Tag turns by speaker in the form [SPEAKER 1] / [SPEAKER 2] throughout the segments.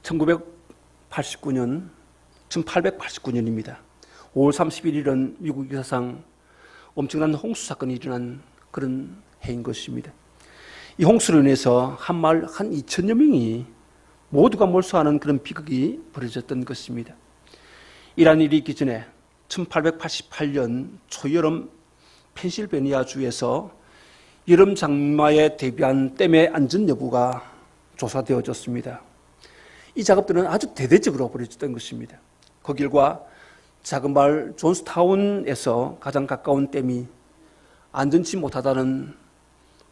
[SPEAKER 1] 1989년, 1889년입니다. 5월 31일은 미국 역사상 엄청난 홍수 사건이 일어난 그런 해인 것입니다. 이 홍수로 인해서 한 마을 한 2천여 명이 모두가 몰수하는 그런 비극이 벌어졌던 것입니다. 이러한 일이 있기 전에 1888년 초여름 펜실베니아 주에서 여름 장마에 대비한 댐의 안전 여부가 조사되어졌습니다. 이 작업들은 아주 대대적으로 벌어졌던 것입니다. 그 결과 작은 마을 존스타운에서 가장 가까운 댐이 안전치 못하다는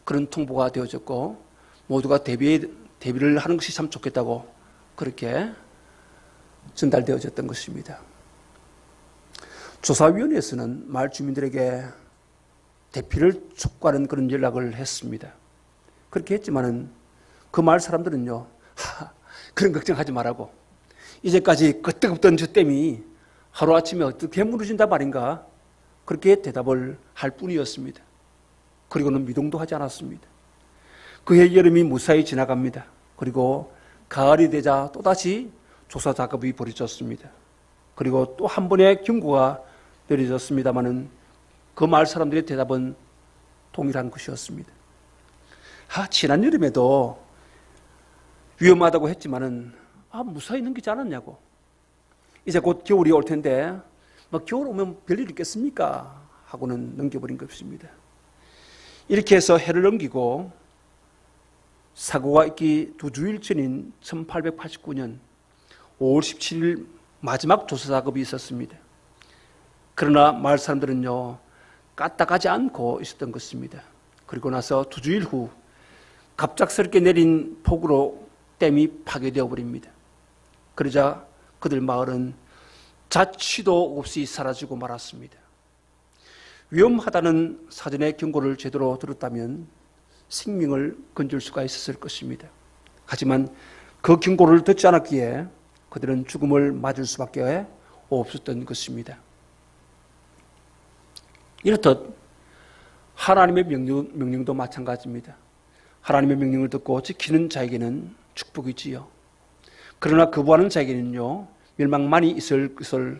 [SPEAKER 1] 그런 통보가 되어졌고, 모두가 대비를 하는 것이 참 좋겠다고 그렇게 전달되어졌던 것입니다. 조사위원회에서는 마을 주민들에게 대피를 촉구하는 그런 연락을 했습니다. 그렇게 했지만은 그 마을 사람들은요, 그런 걱정하지 말라고, 이제까지 끄떡없던 저 댐이 하루아침에 어떻게 무너진다 말인가, 그렇게 대답을 할 뿐이었습니다. 그리고는 미동도 하지 않았습니다. 그해 여름이 무사히 지나갑니다. 그리고 가을이 되자 또다시 조사 작업이 벌어졌습니다. 그리고 또 한 번의 경고가 내려졌습니다마는 그 마을 사람들의 대답은 동일한 것이었습니다. 지난 여름에도 위험하다고 했지만은 무사히 넘기지 않았냐고. 이제 곧 겨울이 올 텐데 겨울 오면 별일 있겠습니까? 하고는 넘겨버린 것입니다. 이렇게 해서 해를 넘기고 사고가 있기 2주일 전인 1889년 5월 17일 마지막 조사 작업이 있었습니다. 그러나 마을 사람들은요, 까딱하지 않고 있었던 것입니다. 그리고 나서 2주일 후 갑작스럽게 내린 폭우로 댐이 파괴되어 버립니다. 그러자 그들 마을은 자취도 없이 사라지고 말았습니다. 위험하다는 사전의 경고를 제대로 들었다면 생명을 건질 수가 있었을 것입니다. 하지만 그 경고를 듣지 않았기에 그들은 죽음을 맞을 수밖에 없었던 것입니다. 이렇듯 하나님의 명령도 마찬가지입니다. 하나님의 명령을 듣고 지키는 자에게는 축복이지요. 그러나 거부하는 자에게는요, 멸망만이 있을 것을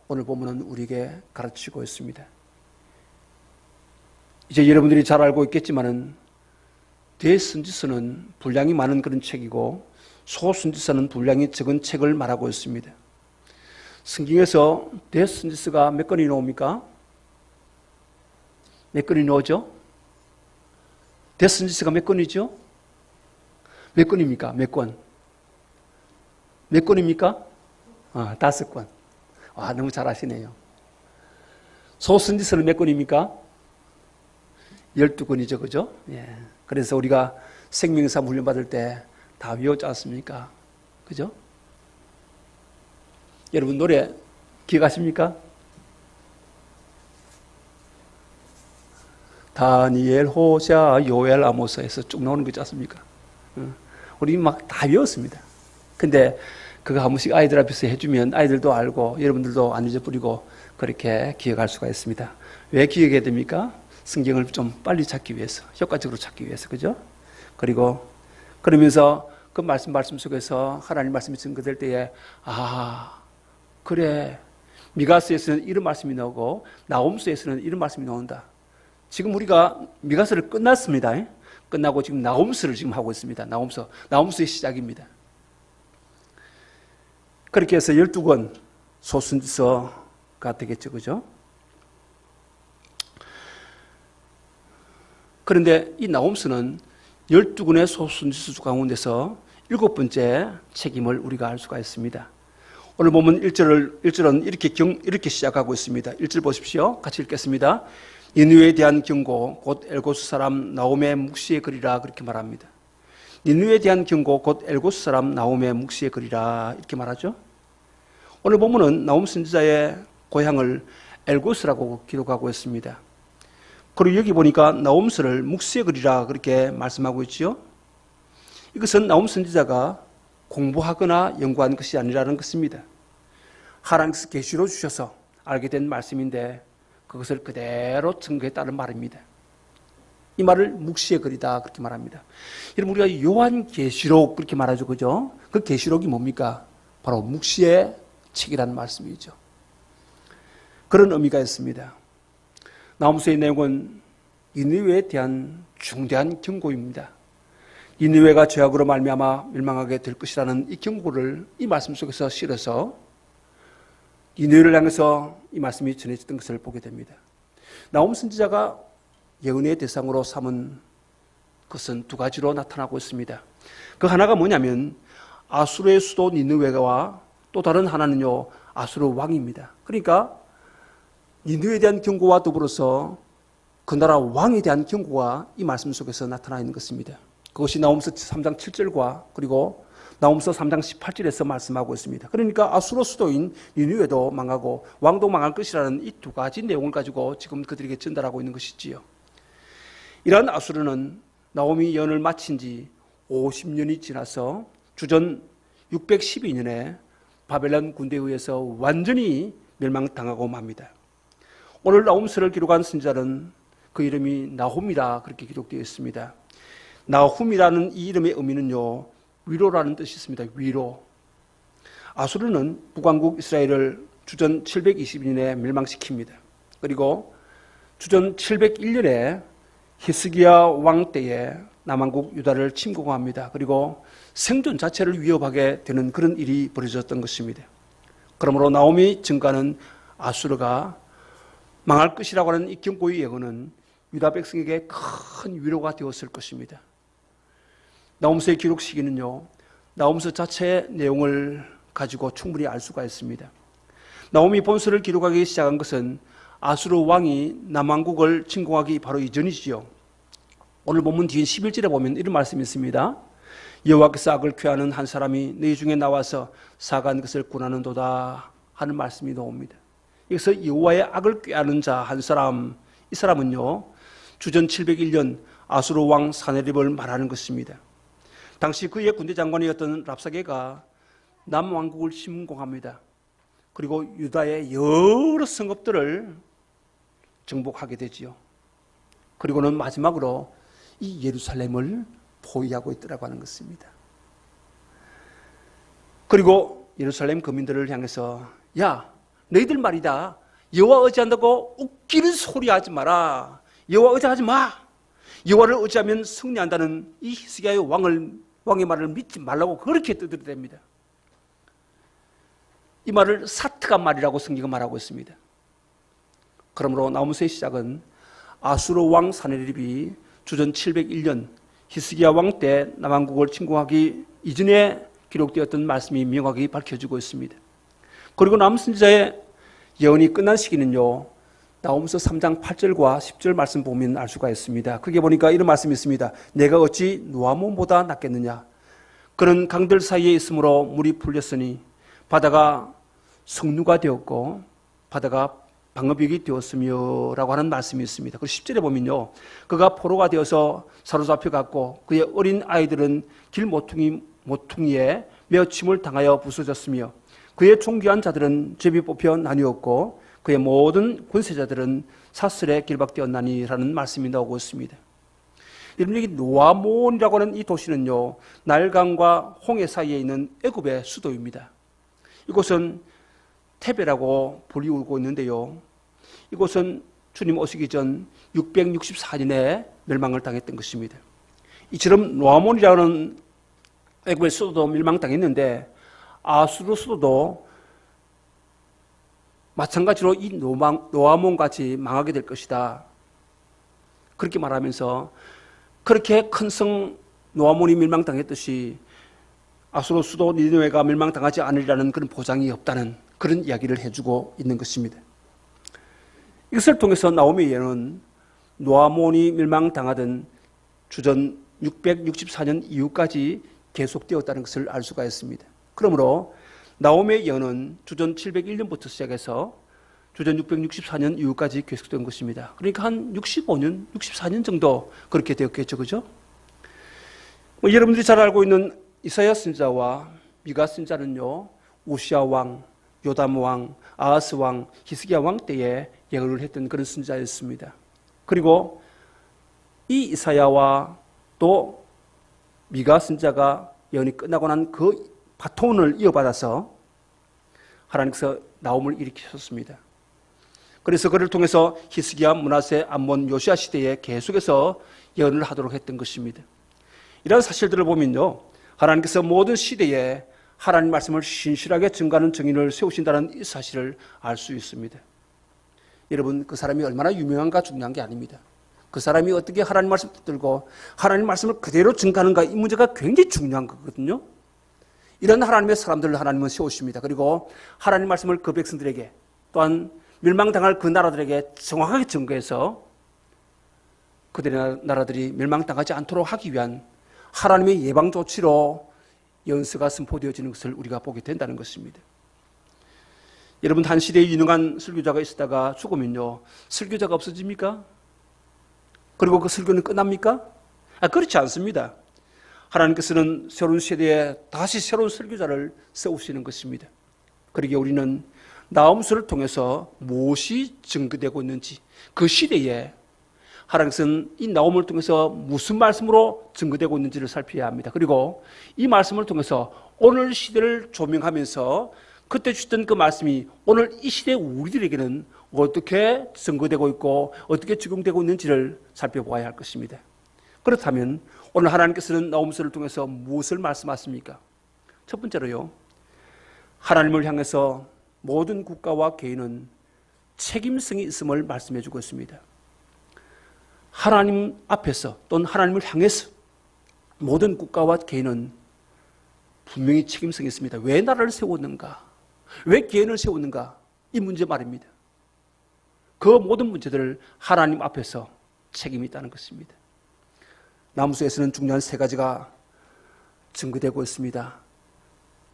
[SPEAKER 1] 오늘 본문은 우리에게 가르치고 있습니다. 이제 여러분들이 잘 알고 있겠지만은 대선지서는 분량이 많은 그런 책이고 소선지서는 분량이 적은 책을 말하고 있습니다. 성경에서 대선지서가 몇 건이 나옵니까? 몇 건이 나오죠? 대선지서가 몇 건이죠? 몇 건입니까? 몇 건? 몇 건입니까? 5건. 너무 잘 아시네요. 소선지서는 몇 건입니까? 12건이죠, 그죠? 예. 그래서 우리가 생명사 훈련 받을 때 다 외웠지 않습니까? 그죠? 여러분 노래 기억하십니까? 다니엘, 호세아, 요엘, 아모스에서 쭉 나오는 거지 않습니까? 우리 막 다 외웠습니다. 근데 그거 한 번씩 아이들 앞에서 해주면 아이들도 알고 여러분들도 안 잊어버리고 그렇게 기억할 수가 있습니다. 왜 기억해야 됩니까? 성경을 좀 빨리 찾기 위해서, 효과적으로 찾기 위해서, 그죠? 그리고 그러면서 그 말씀 속에서 하나님 말씀이 증거될 때에 그래, 미가서에서는 이런 말씀이 나오고 나홈서에서는 이런 말씀이 나온다. 지금 우리가 미가서를 끝났습니다. 끝나고 지금 나홈서를 지금 하고 있습니다. 나홈서의 시작입니다. 그렇게 해서 12권 소선지서가 되겠죠, 그죠? 그런데 이 나홈서는 12권의 소선지서 가운데서 7번째 책임을 우리가 알 수가 있습니다. 오늘 보면 1절은 이렇게 시작하고 있습니다. 1절 보십시오. 같이 읽겠습니다. 니느웨에 대한 경고, 곧 엘고스 사람 나홈의 묵시의 글이라, 그렇게 말합니다. 니느웨에 대한 경고, 곧 엘고스 사람 나홈의 묵시의 글이라, 이렇게 말하죠. 오늘 보면은 나홈 선지자의 고향을 엘고스라고 기록하고 있습니다. 그리고 여기 보니까 나홈서를 묵시의 글이라 그렇게 말씀하고 있지요. 이것은 나홈 선지자가 공부하거나 연구한 것이 아니라는 것입니다. 하나님께서 계시로 주셔서 알게 된 말씀인데 그것을 그대로 증거했다는 말입니다. 이 말을 묵시의 글이다 그렇게 말합니다. 여러분 우리가 요한계시록 그렇게 말하죠, 그죠? 그 계시록이 뭡니까? 바로 묵시의 책이라는 말씀이죠. 그런 의미가 있습니다. 나홈서의 내용은 니느웨에 대한 중대한 경고입니다. 니느웨가 죄악으로 말미암아 멸망하게 될 것이라는 이 경고를 이 말씀 속에서 실어서 니느웨를 향해서 이 말씀이 전해졌던 것을 보게 됩니다. 나홈 선지자가 예언의 대상으로 삼은 것은 두 가지로 나타나고 있습니다. 그 하나가 뭐냐면 아수르의 수도 니느웨와 또 다른 하나는요 아수르 왕입니다. 그러니까 니느웨에 대한 경고와 더불어서 그 나라 왕에 대한 경고가 이 말씀 속에서 나타나 있는 것입니다. 그것이 나홈서 3장 7절과 그리고 나홈서 3장 18절에서 말씀하고 있습니다. 그러니까 아수르 수도인 니느웨도 망하고 왕도 망할 것이라는 이 두 가지 내용을 가지고 지금 그들에게 전달하고 있는 것이지요. 이러한 아수르는 나홈이 예언을 마친 지 50년이 지나서 주전 612년에 바벨론 군대에 의해서 완전히 멸망당하고 맙니다. 오늘 나홈서를 기록한 선지자는 그 이름이 나홈이라 그렇게 기록되어 있습니다. 나홈이라는 이 이름의 의미는요 위로라는 뜻이 있습니다. 위로. 아수르는 북왕국 이스라엘을 주전 722년에 멸망시킵니다. 그리고 주전 701년에 히스기야 왕 때에 남왕국 유다를 침공합니다. 그리고 생존 자체를 위협하게 되는 그런 일이 벌어졌던 것입니다. 그러므로 나홈이 증가하는 아수르가 망할 것이라고 하는 이 경고의 예언은 유다 백성에게 큰 위로가 되었을 것입니다. 나홈서의 기록 시기는요 나홈서 자체의 내용을 가지고 충분히 알 수가 있습니다. 나홈이 본서를 기록하기 시작한 것은 아수르 왕이 남왕국을 침공하기 바로 이전이지요. 오늘 본문 뒤인 11절에 보면 이런 말씀이 있습니다. 여호와께서 악을 꾀하는 한 사람이 너희 중에 나와서 사간 것을 군하는도다 하는 말씀이 나옵니다. 여기서 여호와의 악을 꾀하는 자 한 사람, 이 사람은요 주전 701년 아수르 왕 사네립을 말하는 것입니다. 당시 그의 군대 장관이었던 랍사게가 남왕국을 침공합니다. 그리고 유다의 여러 성읍들을 정복하게 되지요. 그리고는 마지막으로 이 예루살렘을 포위하고 있더라고 하는 것입니다. 그리고 예루살렘 거민들을 향해서 야 너희들 말이다 여호와 의지한다고 웃기는 소리 하지 마라. 여호와 의지하지 마. 여호와를 의지하면 승리한다는 이 히스기야의 왕의 말을 믿지 말라고 그렇게 떠들어댑니다. 이 말을 사트가 말이라고 성경은 말하고 있습니다. 그러므로 나홈서의 시작은 아수르 왕 사네립이 주전 701년 히스기야 왕 때 남왕국을 침공하기 이전에 기록되었던 말씀이 명확히 밝혀지고 있습니다. 그리고 나홈 선지자의 예언이 끝난 시기는요 나홈서 3장 8절과 10절 말씀 보면 알 수가 있습니다. 크게 보니까 이런 말씀이 있습니다. 내가 어찌 노아몬보다 낫겠느냐. 그는 강들 사이에 있으므로 물이 풀렸으니 바다가 석류가 되었고 바다가 방어벽이 되었으며 라고 하는 말씀이 있습니다. 그리고 10절에 보면요 그가 포로가 되어서 사로잡혀갔고 그의 어린 아이들은 길 모퉁이에 매어 침을 당하여 부서졌으며 그의 존귀한 자들은 제비 뽑혀 나뉘었고 그의 모든 권세자들은 사슬에 길박되었나니라는 말씀이 나오고 있습니다. 여러분 여기 노아몬이라고 하는 이 도시는요 나일강과 홍해 사이에 있는 애굽의 수도입니다. 이곳은 테베라고 불리우고 있는데요. 이곳은 주님 오시기 전 664년에 멸망을 당했던 것입니다. 이처럼 노아몬이라는 애굽의 수도도 멸망당했는데 아수르 수도도 마찬가지로 이 노아몬같이 망하게 될 것이다. 그렇게 말하면서 그렇게 큰 성 노아몬이 멸망당했듯이 아수르 수도 니느웨가 멸망당하지 않으리라는 그런 보장이 없다는 그런 이야기를 해주고 있는 것입니다. 이것을 통해서 나홈의 예언은 노아몬이 멸망당하던 주전 664년 이후까지 계속되었다는 것을 알 수가 있습니다. 그러므로 나홈의 예언은 주전 701년부터 시작해서 주전 664년 이후까지 계속된 것입니다. 그러니까 한 65년, 64년 정도 그렇게 되었겠죠, 그죠? 여러분들이 잘 알고 있는 이사야 선지자와 미가 선지자는요, 우시야 왕, 요담 왕, 아하스 왕, 히스기야 왕 때에 예언을 했던 그런 선지자였습니다. 그리고 이 이사야와 또 미가 선지자가 예언이 끝나고 난 그 바톤을 이어받아서 하나님께서 나옴을 일으키셨습니다. 그래서 그를 통해서 히스기야, 므낫세, 암몬, 요시야 시대에 계속해서 예언을 하도록 했던 것입니다. 이런 사실들을 보면요, 하나님께서 모든 시대에 하나님 말씀을 신실하게 증거하는 증인을 세우신다는 이 사실을 알 수 있습니다. 여러분, 그 사람이 얼마나 유명한가 중요한 게 아닙니다. 그 사람이 어떻게 하나님 말씀을 붙들고 하나님 말씀을 그대로 증거하는가, 이 문제가 굉장히 중요한 거거든요. 이런 하나님의 사람들을 하나님은 세우십니다. 그리고 하나님 말씀을 그 백성들에게, 또한 멸망당할 그 나라들에게 정확하게 증거해서 그들의 나라들이 멸망당하지 않도록 하기 위한 하나님의 예방 조치로 연서가 선포되어지는 것을 우리가 보게 된다는 것입니다. 여러분, 한 시대에 유능한 설교자가 있었다가 죽으면요, 설교자가 없어집니까? 그리고 그 설교는 끝납니까? 그렇지 않습니다. 하나님께서는 새로운 시대에 다시 새로운 설교자를 세우시는 것입니다. 그러기에 우리는 나홈서를 통해서 무엇이 증거되고 있는지, 그 시대에 하나님께서는 이 나홈을 통해서 무슨 말씀으로 증거되고 있는지를 살펴야 합니다. 그리고 이 말씀을 통해서 오늘 시대를 조명하면서 그때 주셨던 그 말씀이 오늘 이 시대 우리들에게는 어떻게 증거되고 있고 어떻게 적용되고 있는지를 살펴보아야 할 것입니다. 그렇다면 오늘 하나님께서는 나홈서를 통해서 무엇을 말씀하십니까? 첫 번째로요, 하나님을 향해서 모든 국가와 개인은 책임성이 있음을 말씀해 주고 있습니다. 하나님 앞에서 또는 하나님을 향해서 모든 국가와 개인은 분명히 책임성이 있습니다. 왜 나라를 세웠는가? 왜 개인을 세웠는가? 이 문제 말입니다. 그 모든 문제들을 하나님 앞에서 책임이 있다는 것입니다. 나홈서에서는 중요한 세 가지가 증거되고 있습니다.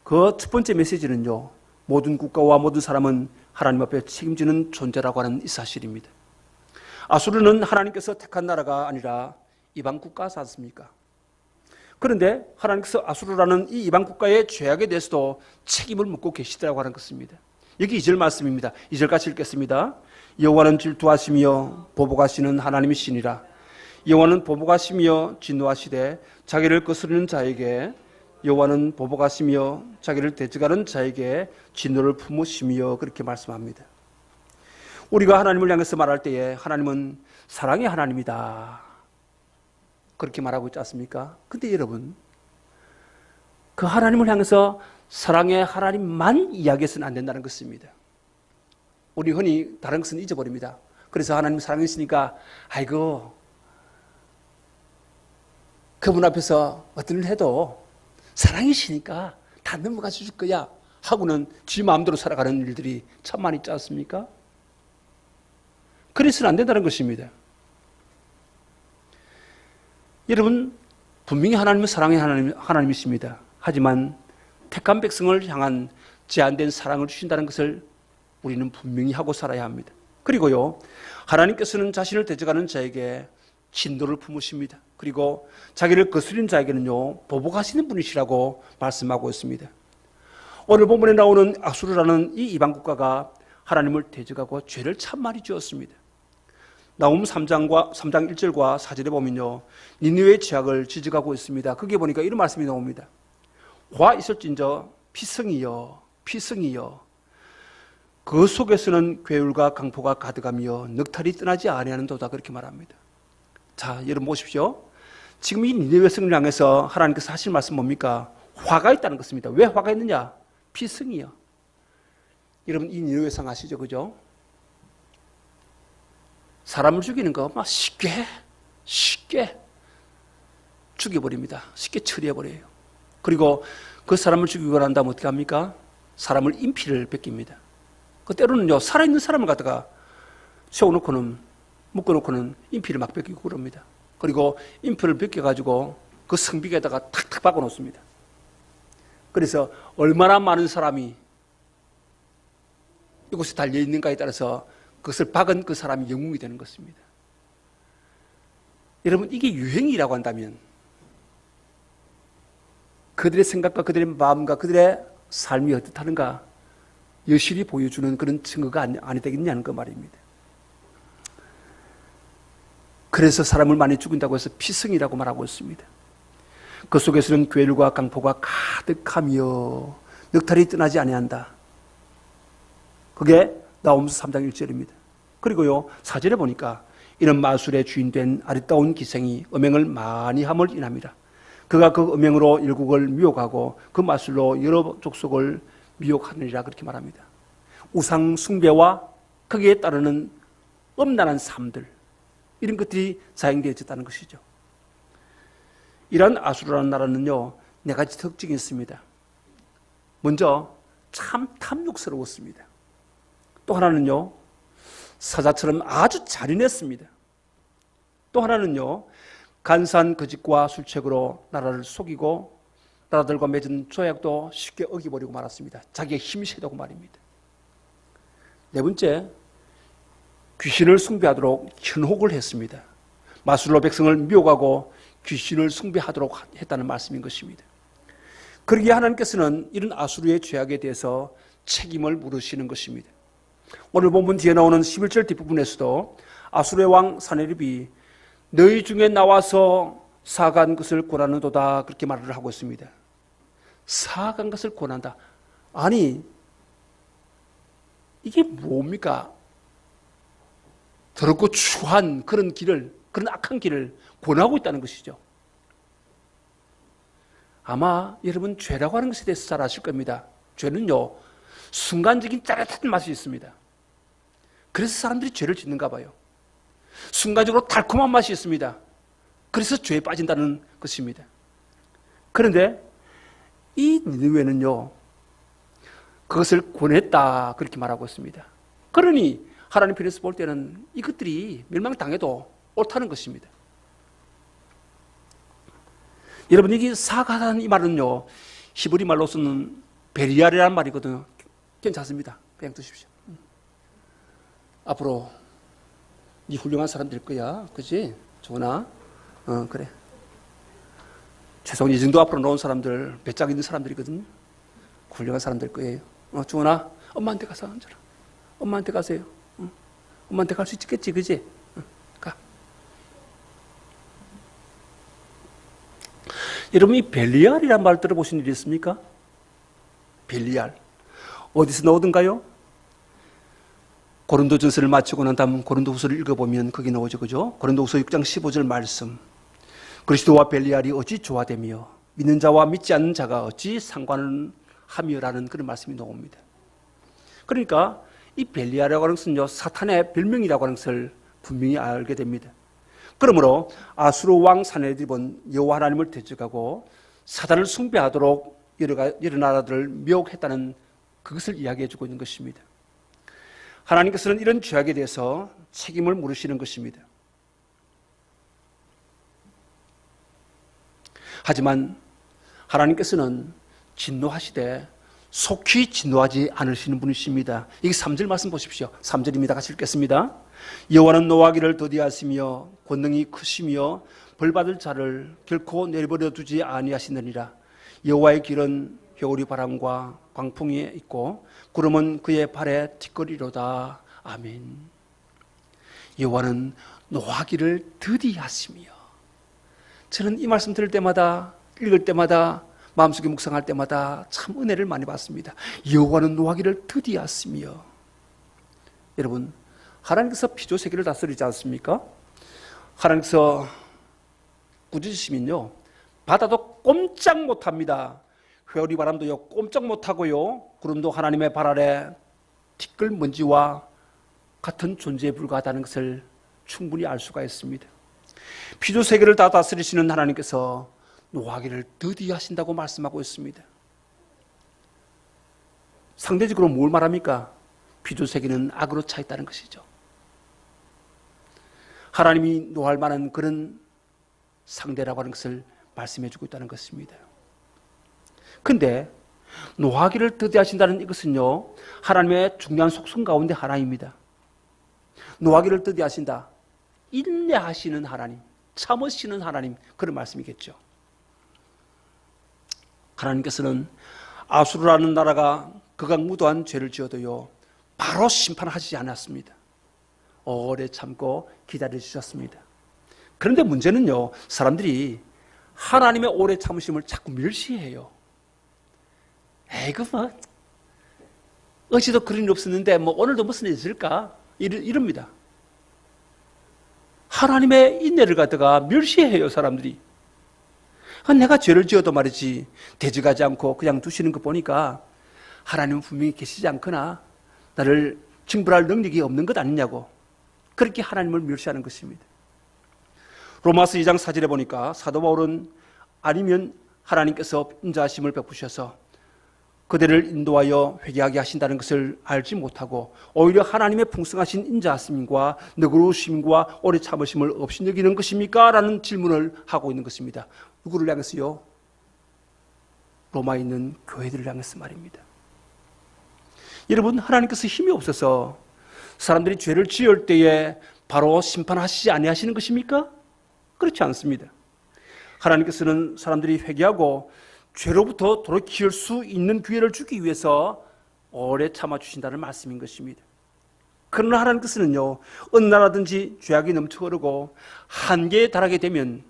[SPEAKER 1] 그 첫 번째 메시지는요, 모든 국가와 모든 사람은 하나님 앞에 책임지는 존재라고 하는 이 사실입니다. 아수르는 하나님께서 택한 나라가 아니라 이방 국가지 않습니까? 그런데 하나님께서 아수르라는 이 이방 국가의 죄악에 대해서도 책임을 묻고 계시더라고 하는 것입니다. 여기 2절 말씀입니다. 2절 같이 읽겠습니다. 여호와는 질투하시며 보복하시는 하나님이시니라. 여호와는 보복하시며 진노하시되 자기를 거스르는 자에게, 여호와는 보복하시며 자기를 대적하는 자에게 진노를 품으시며, 그렇게 말씀합니다. 우리가 하나님을 향해서 말할 때에 하나님은 사랑의 하나님이다, 그렇게 말하고 있지 않습니까? 근데 여러분, 그 하나님을 향해서 사랑의 하나님만 이야기해서는 안 된다는 것입니다. 우리 흔히 다른 것은 잊어버립니다. 그래서 하나님 사랑이시니까 아이고 그분 앞에서 어떤 일을 해도 사랑이시니까 다 넘어가 주실 거야 하고는 지 마음대로 살아가는 일들이 참 많이 있지 않습니까? 그래서는 안 된다는 것입니다. 여러분, 분명히 하나님은 사랑의 하나님이십니다. 하지만 택한 백성을 향한 제한된 사랑을 주신다는 것을 우리는 분명히 하고 살아야 합니다. 그리고요, 하나님께서는 자신을 대적하는 자에게 진노를 품으십니다. 그리고 자기를 거스린 자에게는요, 보복하시는 분이시라고 말씀하고 있습니다. 오늘 본문에 나오는 아수르라는 이 이방 국가가 하나님을 대적하고 죄를 참 많이 지었습니다. 나홈 3장 1절과 4절에 보면요, 니느웨의 죄악을 지적하고 있습니다. 거기에 보니까 이런 말씀이 나옵니다. 화 있을진저 피성이여 피성이여, 그 속에서는 괴울과 강포가 가득하며 넉탈이 떠나지 아니하는도다, 그렇게 말합니다. 자, 여러분 보십시오. 지금 이 니느웨 성을 향해서 하나님께서 하실 말씀 뭡니까? 화가 있다는 것입니다. 왜 화가 있느냐? 피성이여. 여러분, 이 니느웨 성 아시죠? 그죠? 사람을 죽이는 거 막 쉽게 죽여버립니다. 쉽게 처리해버려요. 그리고 그 사람을 죽이고 난 다음 어떻게 합니까? 사람을 인피를 베낍니다. 그 때로는요, 살아있는 사람을 갖다가 세워놓고는, 묶어놓고는 인피를 막 베끼고 그럽니다. 그리고 인피를 베껴가지고 그 성벽에다가 탁탁 박아놓습니다. 그래서 얼마나 많은 사람이 이곳에 달려있는가에 따라서 그것을 박은 그 사람이 영웅이 되는 것입니다. 여러분, 이게 유행이라고 한다면 그들의 생각과 그들의 마음과 그들의 삶이 어떻다는가 여실히 보여주는 그런 증거가 아니 되겠냐는 그 말입니다. 그래서 사람을 많이 죽인다고 해서 피승이라고 말하고 있습니다. 그 속에서는 괴물과 강포가 가득하며 넉탈이 떠나지 아니한다. 그게 나홈서 3장 1절입니다. 그리고요, 4절에 보니까 이는 마술의 주인된 아리따운 기생이 음행을 많이 함을 인합니다. 그가 그 음행으로 일국을 미혹하고 그 마술로 여러 족속을 미혹하느니라 그렇게 말합니다. 우상 숭배와 거기에 따르는 음란한 삶들, 이런 것들이 자행되어졌다는 것이죠. 이러한 아수르라는 나라는요, 네 가지 특징이 있습니다. 먼저 참 탐욕스러웠습니다. 또 하나는요, 사자처럼 아주 잔인했습니다. 또 하나는요, 간사한 거짓과 술책으로 나라를 속이고 나라들과 맺은 조약도 쉽게 어기버리고 말았습니다. 자기의 힘이 세다고 말입니다. 네 번째, 귀신을 숭배하도록 현혹을 했습니다. 마술로 백성을 미혹하고 귀신을 숭배하도록 했다는 말씀인 것입니다. 그러기에 하나님께서는 이런 아수르의 죄악에 대해서 책임을 물으시는 것입니다. 오늘 본문 뒤에 나오는 11절 뒷부분에서도 아수르의 왕 사네립이 너희 중에 나와서 사악한 것을 권하는도다 그렇게 말을 하고 있습니다. 사악한 것을 권한다. 아니, 이게 뭡니까? 더럽고 추한 그런 길을, 그런 악한 길을 권하고 있다는 것이죠. 아마 여러분 죄라고 하는 것에 대해서 잘 아실 겁니다. 죄는요, 순간적인 짜릿한 맛이 있습니다. 그래서 사람들이 죄를 짓는가 봐요. 순간적으로 달콤한 맛이 있습니다. 그래서 죄에 빠진다는 것입니다. 그런데 이 니느웨는요, 그것을 권했다 그렇게 말하고 있습니다. 그러니 하나님 편에서 볼 때는 이것들이 멸망당해도 옳다는 것입니다. 여러분, 이게 사악하다는 이 말은요, 히브리 말로서는 베리알이라는 말이거든요. 괜찮습니다. 그냥 드십시오. 앞으로 네 훌륭한 사람 될 거야. 그치? 조나? 그래. 최소한 이 정도 앞으로 놓은 사람들, 배짱 있는 사람들이거든요. 훌륭한 사람 될 거예요. 조나, 엄마한테 가서 앉아라. 엄마한테 가세요. 엄마한테 갈 수 있겠지, 그지? 가. 여러분, 이 벨리알이라는 말 들어보신 일 있습니까? 벨리알. 어디서 나오던가요? 고린도전서를 마치고 난 다음 고린도후서를 읽어보면 거기 나오죠, 그죠? 고린도후서 6장 15절 말씀. 그리스도와 벨리알이 어찌 조화되며 믿는 자와 믿지 않는 자가 어찌 상관을 하며라는 그런 말씀이 나옵니다. 그러니까 이 벨리알이라고 하는 것은요, 사탄의 별명이라고 하는 것을 분명히 알게 됩니다. 그러므로 아수르 왕 사네립은 여호와 하나님을 대적하고 사단을 숭배하도록 여러 나라들을 미혹했다는 그것을 이야기해주고 있는 것입니다. 하나님께서는 이런 죄악에 대해서 책임을 물으시는 것입니다. 하지만 하나님께서는 진노하시되 속히 진노하지 않으시는 분이십니다. 이게 3절 말씀 보십시오. 3절입니다. 같이 읽겠습니다. 여호와는 노하기를 더디하시며 권능이 크시며 벌받을 자를 결코 내버려 두지 아니하시느니라. 여호와의 길은 회오리 바람과 광풍이 있고 구름은 그의 발에 티끌이로다. 아멘. 여호와는 노하기를 더디하시며, 저는 이 말씀 들을 때마다, 읽을 때마다, 마음속에 묵상할 때마다 참 은혜를 많이 받습니다. 여호와는 노하기를 더디하시며. 여러분, 하나님께서 피조 세계를 다스리지 않습니까? 하나님께서 꾸짖으시면요, 바다도 꼼짝 못합니다. 회오리 바람도요 꼼짝 못하고요, 구름도 하나님의 발 아래 티끌 먼지와 같은 존재에 불과하다는 것을 충분히 알 수가 있습니다. 피조 세계를 다 다스리시는 하나님께서 노하기를 더디하신다고 말씀하고 있습니다. 상대적으로 뭘 말합니까? 피조 세계는 악으로 차 있다는 것이죠. 하나님이 노할 만한 그런 상대라고 하는 것을 말씀해주고 있다는 것입니다. 그런데 노하기를 더디하신다는 이것은요, 하나님의 중요한 속성 가운데 하나입니다. 노하기를 더디하신다, 인내하시는 하나님, 참으시는 하나님, 그런 말씀이겠죠. 하나님께서는 아수르라는 나라가 극악무도한 죄를 지어도요 바로 심판하지 않았습니다. 오래 참고 기다려 주셨습니다. 그런데 문제는요, 사람들이 하나님의 오래 참으심을 자꾸 멸시해요. 에이, 뭐, 어제도 그런 일 없었는데, 오늘도 무슨 일이 있을까? 이럽니다. 하나님의 인내를 갖다가 멸시해요, 사람들이. 내가 죄를 지어도 말이지, 대적하지 않고 그냥 두시는 거 보니까, 하나님은 분명히 계시지 않거나, 나를 징벌할 능력이 없는 것 아니냐고. 그렇게 하나님을 멸시하는 것입니다. 로마서 2장 4절에 보니까 사도 바울은 아니면 하나님께서 인자하심을 베푸셔서 그들을 인도하여 회개하게 하신다는 것을 알지 못하고 오히려 하나님의 풍성하신 인자하심과 너그러우심과 오래 참으심을 없이 여기는 것입니까? 라는 질문을 하고 있는 것입니다. 누구를 향해서요? 로마에 있는 교회들을 향해서 말입니다. 여러분, 하나님께서 힘이 없어서 사람들이 죄를 지을 때에 바로 심판하시지 아니하시는 것입니까? 그렇지 않습니다. 하나님께서는 사람들이 회개하고 죄로부터 돌이킬 수 있는 기회를 주기 위해서 오래 참아주신다는 말씀인 것입니다. 그러나 하나님께서는요, 어느 나라든지 죄악이 넘쳐 흐르고 한계에 달하게 되면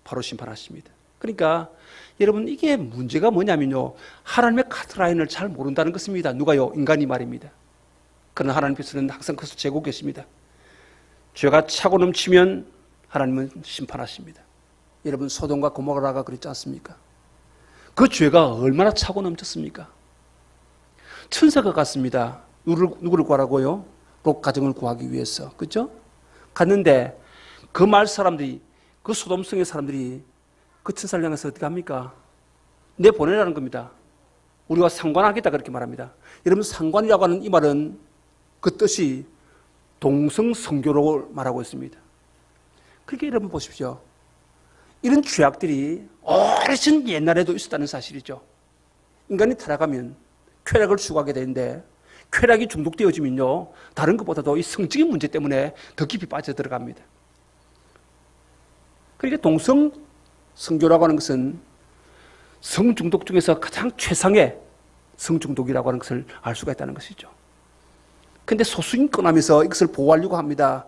[SPEAKER 1] 바로 심판하십니다. 그러니까 여러분, 이게 문제가 뭐냐면요, 하나님의 카트라인을 잘 모른다는 것입니다. 누가요? 인간이 말입니다. 그러나 하나님께서는 항상 그것을 재고 계십니다. 죄가 차고 넘치면 하나님은 심판하십니다. 여러분, 소돔과 고모라가 그랬지 않습니까? 그 죄가 얼마나 차고 넘쳤습니까? 천사가 갔습니다. 누구를 구하라고요? 롯 가정을 구하기 위해서. 그렇죠? 갔는데 그 마을 사람들이, 그 소돔성의 사람들이 그 천사를 향해서 어떻게 합니까? 내 보내라는 겁니다. 우리가 상관하겠다 그렇게 말합니다. 여러분, 상관이라고 하는 이 말은 그 뜻이 동성성교로 말하고 있습니다. 그렇게 여러분 보십시오. 이런 죄악들이 오래전 옛날에도 있었다는 사실이죠. 인간이 타락하면 쾌락을 추구하게 되는데 쾌락이 중독되어지면요, 다른 것보다도 이 성적인 문제 때문에 더 깊이 빠져들어갑니다. 그러니까 동성성교라고 하는 것은 성중독 중에서 가장 최상의 성중독이라고 하는 것을 알 수가 있다는 것이죠. 그런데 소수인권하면서 이것을 보호하려고 합니다.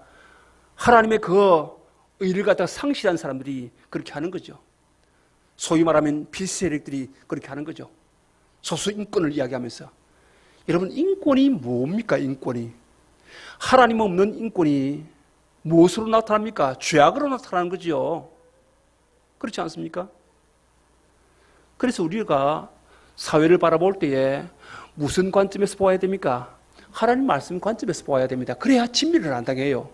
[SPEAKER 1] 하나님의 그 의를 갖다가 상실한 사람들이 그렇게 하는 거죠. 소위 말하면 필수 세력들이 그렇게 하는 거죠. 소수 인권을 이야기하면서. 여러분, 인권이 뭡니까? 인권이. 하나님 없는 인권이 무엇으로 나타납니까? 죄악으로 나타나는 거죠. 그렇지 않습니까? 그래서 우리가 사회를 바라볼 때에 무슨 관점에서 보아야 됩니까? 하나님 말씀 관점에서 보아야 됩니다. 그래야 진미를 안 당해요.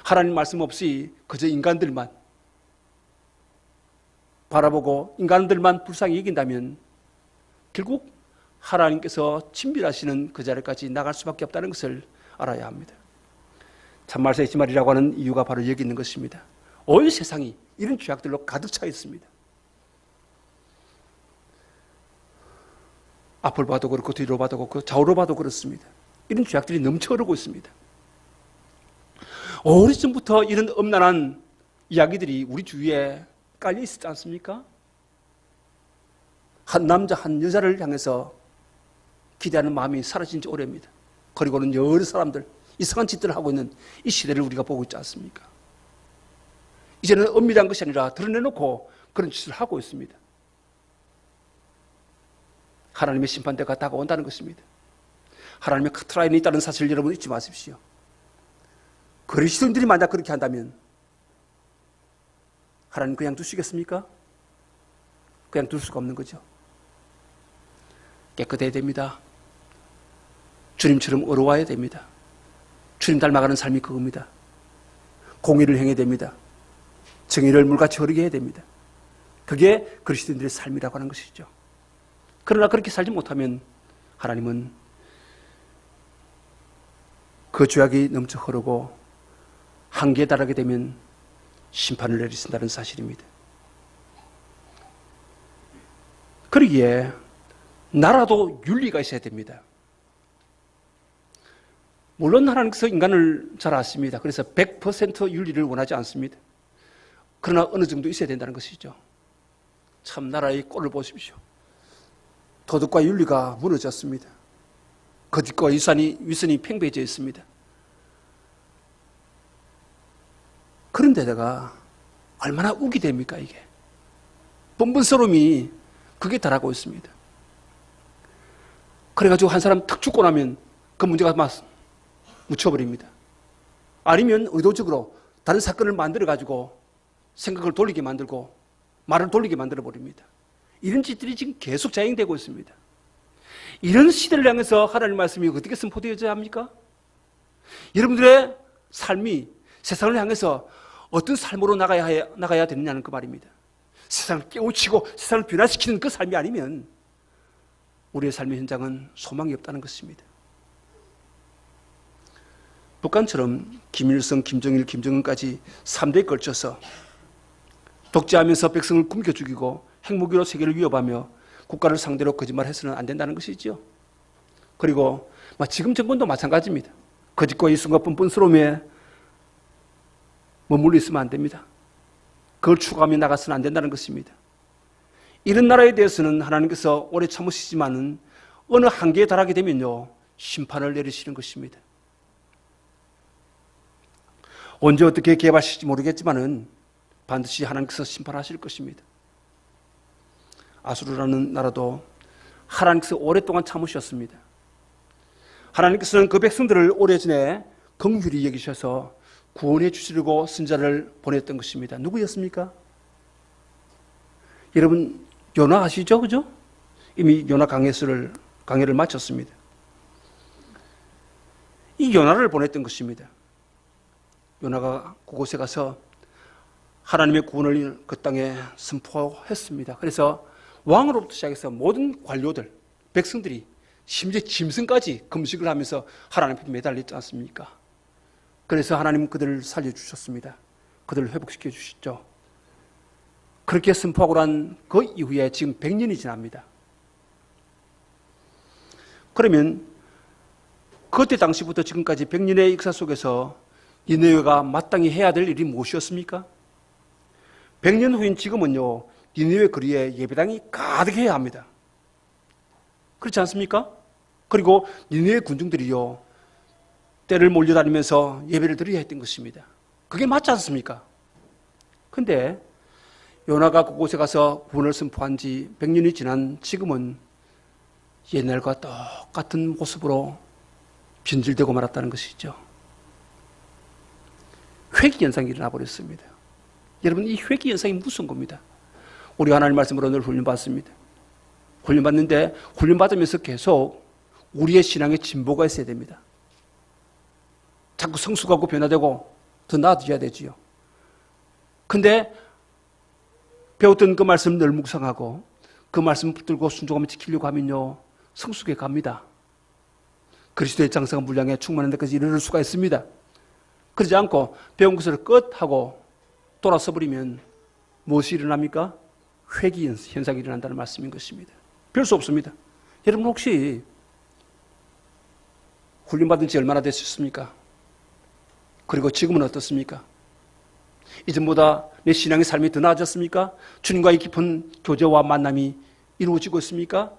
[SPEAKER 1] 하나님 말씀 없이 그저 인간들만 바라보고 인간들만 불쌍히 여긴다면 결국 하나님께서 친밀하시는 그 자리까지 나갈 수밖에 없다는 것을 알아야 합니다. 참말세 이시말이라고 하는 이유가 바로 여기 있는 것입니다. 온 세상이 이런 죄악들로 가득 차 있습니다. 앞을 봐도 그렇고 뒤로 봐도 그렇고 좌우로 봐도 그렇습니다. 이런 죄악들이 넘쳐 흐르고 있습니다. 오래전부터 이런 엄난한 이야기들이 우리 주위에 깔려 있었지 않습니까? 한 남자 한 여자를 향해서 기대하는 마음이 사라진 지 오래입니다. 그리고는 여러 사람들 이상한 짓들을 하고 있는 이 시대를 우리가 보고 있지 않습니까? 이제는 은밀한 것이 아니라 드러내놓고 그런 짓을 하고 있습니다. 하나님의 심판대가 다가온다는 것입니다. 하나님의 카트라인이 있다는 사실을 여러분 잊지 마십시오. 그리스도인들이 만약 그렇게 한다면 하나님 그냥 두시겠습니까? 그냥 둘 수가 없는 거죠. 깨끗해야 됩니다. 주님처럼 의로워야 됩니다. 주님 닮아가는 삶이 그겁니다. 공의를 행해야 됩니다. 정의를 물같이 흐르게 해야 됩니다. 그게 그리스도인들의 삶이라고 하는 것이죠. 그러나 그렇게 살지 못하면 하나님은 그 죄악이 넘쳐 흐르고 한계에 달하게 되면 심판을 내리신다는 사실입니다. 그러기에 나라도 윤리가 있어야 됩니다. 물론 하나님께서 인간을 잘 아십니다. 그래서 100% 윤리를 원하지 않습니다. 그러나 어느 정도 있어야 된다는 것이죠. 참 나라의 꼴을 보십시오. 도덕과 윤리가 무너졌습니다. 거짓과 위선이 팽배해져 있습니다. 그런데다가 얼마나 우기 됩니까 이게. 뻔뻔스러움이 그게 달하고 있습니다. 그래가지고 한 사람 탁 죽고 나면 그 문제가 막 묻혀버립니다. 아니면 의도적으로 다른 사건을 만들어가지고 생각을 돌리게 만들고 말을 돌리게 만들어버립니다. 이런 짓들이 지금 계속 자행되고 있습니다. 이런 시대를 향해서 하나님의 말씀이 어떻게 선포되어져야 합니까? 여러분들의 삶이 세상을 향해서 어떤 삶으로 나가야 되느냐는 그 말입니다. 세상을 깨우치고 세상을 변화시키는 그 삶이 아니면 우리의 삶의 현장은 소망이 없다는 것입니다. 북한처럼 김일성, 김정일, 김정은까지 3대에 걸쳐서 독재하면서 백성을 굶겨 죽이고 핵무기로 세계를 위협하며 국가를 상대로 거짓말해서는 안 된다는 것이죠. 그리고 지금 정권도 마찬가지입니다. 거짓과 이순과 뻔뻔스러움에 머물러 있으면 안 됩니다. 그걸 추구하며 나가서는 안 된다는 것입니다. 이런 나라에 대해서는 하나님께서 오래 참으시지만은 어느 한계에 달하게 되면요 심판을 내리시는 것입니다. 언제 어떻게 개발하실지 모르겠지만은 반드시 하나님께서 심판하실 것입니다. 아수르라는 나라도 하나님께서 오랫동안 참으셨습니다. 하나님께서는 그 백성들을 오래전에 긍휼히 여기셔서 구원해 주시려고 선자를 보냈던 것입니다. 누구였습니까? 여러분 요나 아시죠? 그죠? 이미 요나 강해를 마쳤습니다. 이 요나를 보냈던 것입니다. 요나가 그곳에 가서 하나님의 구원을 그 땅에 선포했습니다. 그래서 왕으로부터 시작해서 모든 관료들, 백성들이 심지어 짐승까지 금식을 하면서 하나님 앞에 매달리지 않습니까? 그래서 하나님 그들을 살려주셨습니다. 그들을 회복시켜 주셨죠. 그렇게 선포하고 난 그 이후에 지금 100년이 지납니다. 그러면 그때 당시부터 지금까지 100년의 역사 속에서 니느웨가 마땅히 해야 될 일이 무엇이었습니까? 100년 후인 지금은요 니느웨 거리에 예배당이 가득해야 합니다. 그렇지 않습니까? 그리고 니느웨 군중들이요 때를 몰려다니면서 예배를 드려야 했던 것입니다. 그게 맞지 않습니까? 근데 요나가 그곳에 가서 구원을 선포한 지 100년이 지난 지금은 옛날과 똑같은 모습으로 변질되고 말았다는 것이죠. 회귀 현상이 일어나 버렸습니다. 여러분 이 회귀 현상이 무슨 겁니다? 우리 하나님 말씀으로 늘 훈련받습니다. 훈련받는데 훈련받으면서 계속 우리의 신앙의 진보가 있어야 됩니다. 자꾸 성숙하고 변화되고 더 나아져야 되지요. 근데 배웠던 그 말씀 늘 묵상하고 그 말씀 붙들고 순종하며 지키려고 하면요 성숙해 갑니다. 그리스도의 장성한 분량에 충만한 데까지 이르를 수가 있습니다. 그러지 않고 배운 것을 끝하고 돌아서 버리면 무엇이 일어납니까? 회귀 현상이 일어난다는 말씀인 것입니다. 별 수 없습니다. 여러분 혹시 훈련받은 지 얼마나 되셨습니까? 그리고 지금은 어떻습니까? 이전보다 내 신앙의 삶이 더 나아졌습니까? 주님과의 깊은 교제와 만남이 이루어지고 있습니까?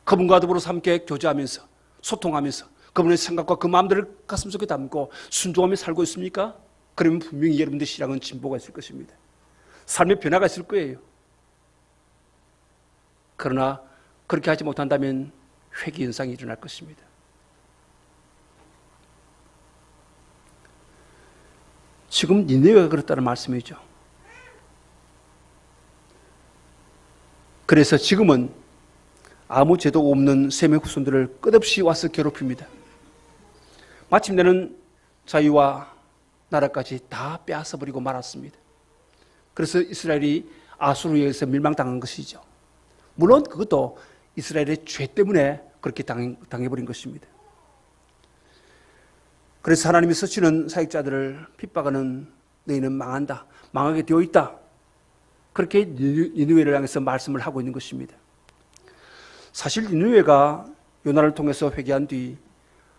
[SPEAKER 1] 그분과 더불어서 함께 교제하면서 소통하면서 그분의 생각과 그 마음들을 가슴속에 담고 순종하며 살고 있습니까? 그러면 분명히 여러분들의 신앙은 진보가 있을 것입니다. 삶의 변화가 있을 거예요. 그러나 그렇게 하지 못한다면 회귀 현상이 일어날 것입니다. 지금 니느웨가 그렇다는 말씀이죠. 그래서 지금은 아무 죄도 없는 셈의 후손들을 끝없이 와서 괴롭힙니다. 마침내는 자유와 나라까지 다 빼앗아버리고 말았습니다. 그래서 이스라엘이 아수르에 의해서 멸망당한 것이죠. 물론 그것도 이스라엘의 죄 때문에 그렇게 당해버린 것입니다. 그래서 하나님이 쓰시는 사역자들을 핍박하는 너희는 망한다, 망하게 되어 있다. 그렇게 니느웨를 향해서 말씀을 하고 있는 것입니다. 사실 니느웨가 요나를 통해서 회개한 뒤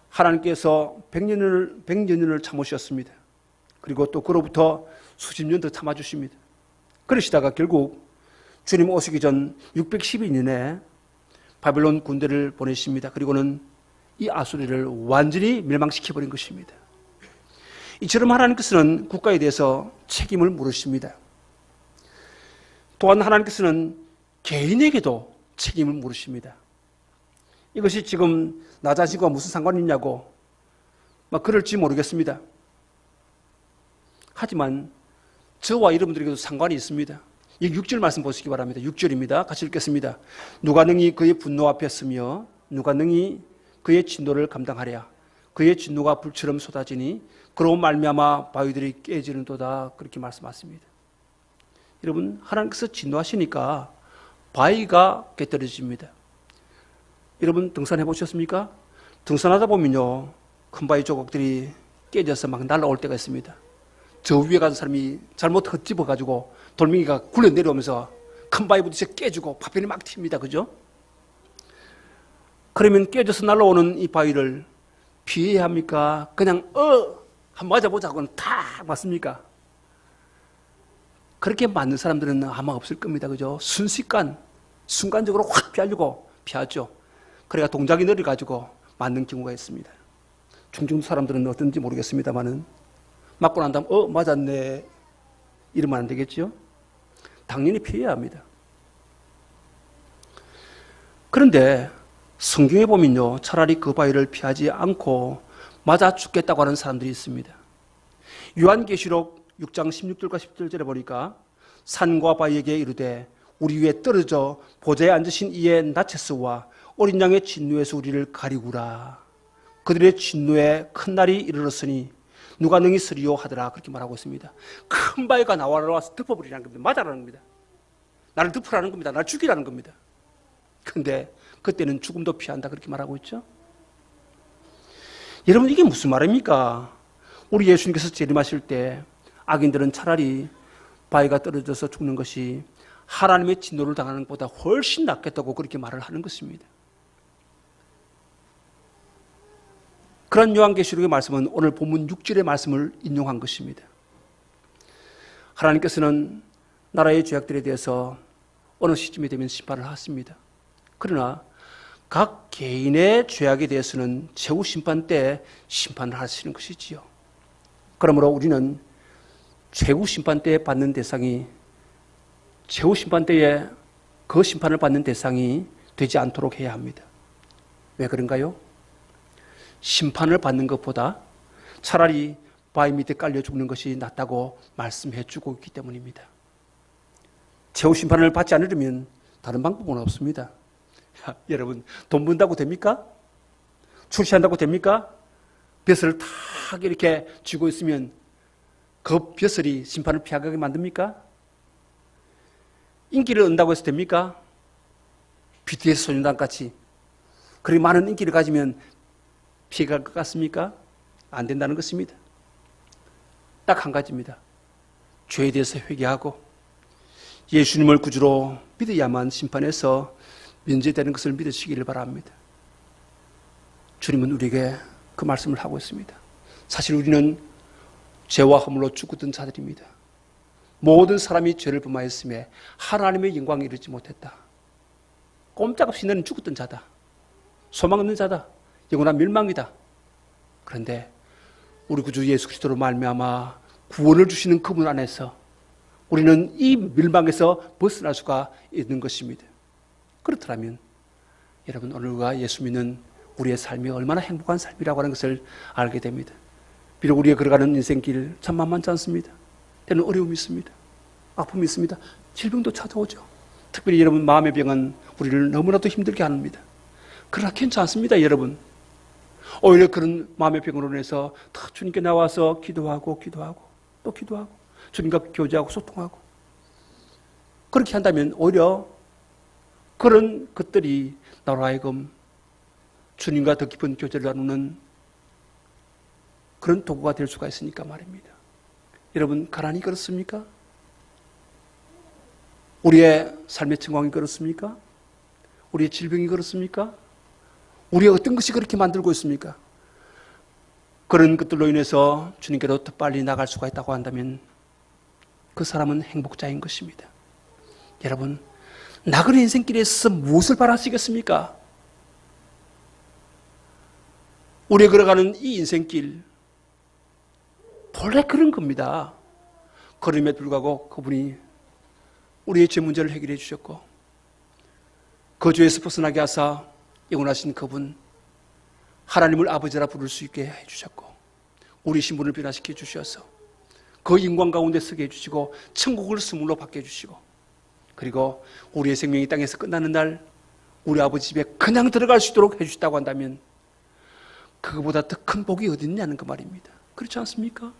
[SPEAKER 1] 하나님께서 100년을 참으셨습니다. 그리고 또 그로부터 수십 년 더 참아주십니다. 그러시다가 결국 주님 오시기 전 612년에 바벨론 군대를 보내십니다. 그리고는 이 아수르를 완전히 멸망시켜버린 것입니다. 이처럼 하나님께서는 국가에 대해서 책임을 물으십니다. 또한 하나님께서는 개인에게도 책임을 물으십니다. 이것이 지금 나 자신과 무슨 상관이 있냐고 그럴지 모르겠습니다. 하지만 저와 여러분들에게도 상관이 있습니다. 이 6절 말씀 보시기 바랍니다. 6절입니다. 같이 읽겠습니다. 누가 능히 그의 분노 앞에 서며 누가 능히 그의 진노를 감당하랴. 그의 진노가 불처럼 쏟아지니 그로 말미암아 바위들이 깨지는도다. 그렇게 말씀하십니다. 여러분, 하나님께서 진노하시니까 바위가 깨뜨려집니다. 여러분, 등산해 보셨습니까? 등산하다 보면요, 큰 바위 조각들이 깨져서 막 날아올 때가 있습니다. 저 위에 가는 사람이 잘못 헛집어가지고 돌멩이가 굴러 내려오면서 큰 바위 부딪혀 깨지고 파편이 막 튑니다. 그죠? 그러면 깨져서 날아오는 이 바위를 피해야 합니까? 그냥 한번 맞아보자고는 탁 맞습니까? 그렇게 맞는 사람들은 아마 없을 겁니다. 그죠? 순간적으로 확 피하려고 피하죠. 그래가 동작이 느려가지고 맞는 경우가 있습니다. 중증도 사람들은 어떤지 모르겠습니다만은 맞고 난 다음 맞았네 이러면 안 되겠죠? 당연히 피해야 합니다. 그런데 성경에 보면요, 차라리 그 바위를 피하지 않고 맞아 죽겠다고 하는 사람들이 있습니다. 요한계시록 6장 16절과 17절에 보니까 산과 바위에게 이르되 우리 위에 떨어져 보좌에 앉으신 이의 나체스와 어린 양의 진노에서 우리를 가리구라. 그들의 진노에 큰 날이 이르렀으니 누가 능히 쓰리요 하더라. 그렇게 말하고 있습니다. 큰 바위가 나와서 덮어버리라는 겁니다. 맞아라는 겁니다. 나를 덮으라는 겁니다. 나를 죽이라는 겁니다. 그런데 그때는 죽음도 피한다. 그렇게 말하고 있죠. 여러분, 이게 무슨 말입니까? 우리 예수님께서 재림하실 때 악인들은 차라리 바위가 떨어져서 죽는 것이 하나님의 진노를 당하는 것보다 훨씬 낫겠다고 그렇게 말을 하는 것입니다. 그런 요한계시록의 말씀은 오늘 본문 6절의 말씀을 인용한 것입니다. 하나님께서는 나라의 죄악들에 대해서 어느 시점이 되면 심판을 하십니다. 그러나 각 개인의 죄악에 대해서는 최후 심판 때 심판을 하시는 것이지요. 그러므로 우리는 최후 심판 때에 받는 대상이 최후 심판 때에 그 심판을 받는 대상이 되지 않도록 해야 합니다. 왜 그런가요? 심판을 받는 것보다 차라리 바위 밑에 깔려 죽는 것이 낫다고 말씀해 주고 있기 때문입니다. 최후 심판을 받지 않으려면 다른 방법은 없습니다. 여러분, 돈 번다고 됩니까? 출시한다고 됩니까? 벼슬을 탁 이렇게 쥐고 있으면 그 벼슬이 심판을 피하게 만듭니까? 인기를 얻는다고 해서 됩니까? BTS 소년단 같이 그렇게 많은 인기를 가지면 피해갈 것 같습니까? 안 된다는 것입니다. 딱 한 가지입니다. 죄에 대해서 회개하고 예수님을 구주로 믿어야만 심판에서 면제되는 것을 믿으시기를 바랍니다. 주님은 우리에게 그 말씀을 하고 있습니다. 사실 우리는 죄와 허물로 죽었던 자들입니다. 모든 사람이 죄를 범하였음에 하나님의 영광에 이르지 못했다. 꼼짝없이 너는 죽었던 자다. 소망 없는 자다. 영원한 멸망이다. 그런데 우리 구주 예수 그리스도로 말미암아 구원을 주시는 그분 안에서 우리는 이 멸망에서 벗어날 수가 있는 것입니다. 그렇다면 여러분, 오늘 우리가 예수 믿는 우리의 삶이 얼마나 행복한 삶이라고 하는 것을 알게 됩니다. 비록 우리가 걸어가는 인생길 참 만만치 않습니다. 때는 어려움이 있습니다. 아픔이 있습니다. 질병도 찾아오죠. 특별히 여러분, 마음의 병은 우리를 너무나도 힘들게 합니다. 그러나 괜찮습니다, 여러분. 오히려 그런 마음의 병으로 인해서 다 주님께 나와서 기도하고 또 기도하고 주님과 교제하고 소통하고 그렇게 한다면 오히려 그런 것들이 나로 하여금 주님과 더 깊은 교제를 나누는 그런 도구가 될 수가 있으니까 말입니다. 여러분, 가난이 그렇습니까? 우리의 삶의情況이 그렇습니까? 우리의 질병이 그렇습니까? 우리의 어떤 것이 그렇게 만들고 있습니까? 그런 것들로 인해서 주님께로 더 빨리 나갈 수가 있다고 한다면 그 사람은 행복자인 것입니다. 여러분, 나그네 인생길에 있어서 무엇을 바라시겠습니까? 우리가 걸어가는 이 인생길, 본래 그런 겁니다. 그럼에도 불구하고 그분이 우리의 죄 문제를 해결해 주셨고 그 죄에서 벗어나게 하사 영원하신 그분 하나님을 아버지라 부를 수 있게 해주셨고 우리 신분을 변화시켜 주셔서 그 영광 가운데 서게 해주시고 천국을 스물로 받게 해주시고 그리고 우리의 생명이 땅에서 끝나는 날 우리 아버지 집에 그냥 들어갈 수 있도록 해주셨다고 한다면 그거보다 더 큰 복이 어디 있냐는 그 말입니다. 그렇지 않습니까?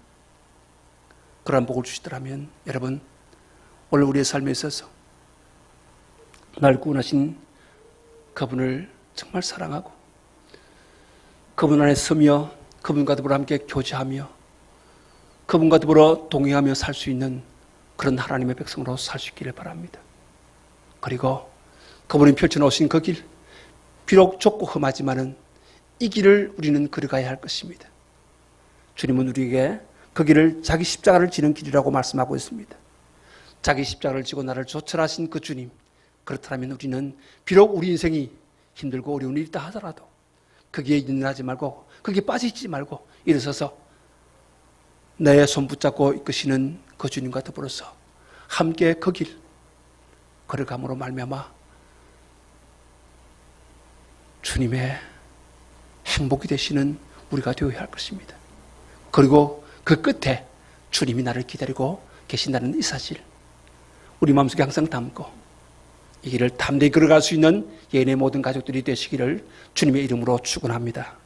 [SPEAKER 1] 그러한 복을 주시더라면 여러분 오늘 우리의 삶에 있어서 날 구원하신 그분을 정말 사랑하고 그분 안에 서며 그분과 더불어 함께 교제하며 그분과 더불어 동행하며 살 수 있는 그런 하나님의 백성으로 살 수 있기를 바랍니다. 그리고 그분이 펼쳐놓으신 그 길, 비록 좁고 험하지만은 이 길을 우리는 걸어가야 할 것입니다. 주님은 우리에게 그 길을 자기 십자가를 지는 길이라고 말씀하고 있습니다. 자기 십자가를 지고 나를 조철하신 그 주님, 그렇다면 우리는 비록 우리 인생이 힘들고 어려운 일이 있다 하더라도 거기에 인연하지 말고 거기에 빠지지 말고 일어서서 내 손 붙잡고 이끄시는 그 주님과 더불어서 함께 그 길 걸어감으로 말미암아 주님의 행복이 되시는 우리가 되어야 할 것입니다. 그리고 그 끝에 주님이 나를 기다리고 계신다는 이 사실 우리 마음속에 항상 담고 이 길을 담대히 걸어갈 수 있는 예인의 모든 가족들이 되시기를 주님의 이름으로 축원합니다.